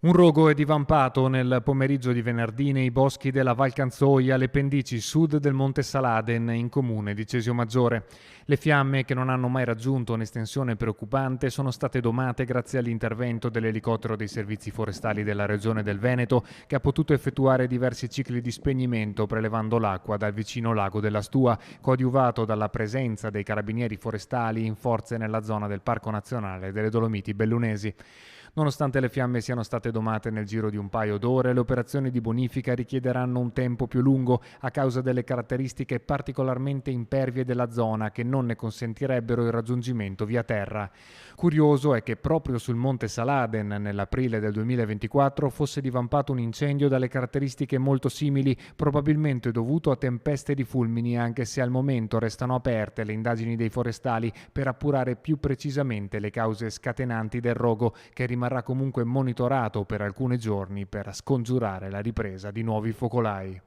Un rogo è divampato nel pomeriggio di venerdì nei boschi della Val Canzoia, alle pendici sud del Monte Saladen, in comune di Cesio Maggiore. Le fiamme, che non hanno mai raggiunto un'estensione preoccupante, sono state domate grazie all'intervento dell'elicottero dei servizi forestali della regione del Veneto, che ha potuto effettuare diversi cicli di spegnimento prelevando l'acqua dal vicino lago della Stua, coadiuvato dalla presenza dei carabinieri forestali in forze nella zona del Parco Nazionale delle Dolomiti Bellunesi. Nonostante le fiamme siano state domate nel giro di un paio d'ore, le operazioni di bonifica richiederanno un tempo più lungo a causa delle caratteristiche particolarmente impervie della zona che non ne consentirebbero il raggiungimento via terra. Curioso è che proprio sul Monte Saladen, nell'aprile del 2024, fosse divampato un incendio dalle caratteristiche molto simili, probabilmente dovuto a tempeste di fulmini, anche se al momento restano aperte le indagini dei forestali per appurare più precisamente le cause scatenanti del rogo, che rimarrà comunque monitorato per alcuni giorni per scongiurare la ripresa di nuovi focolai.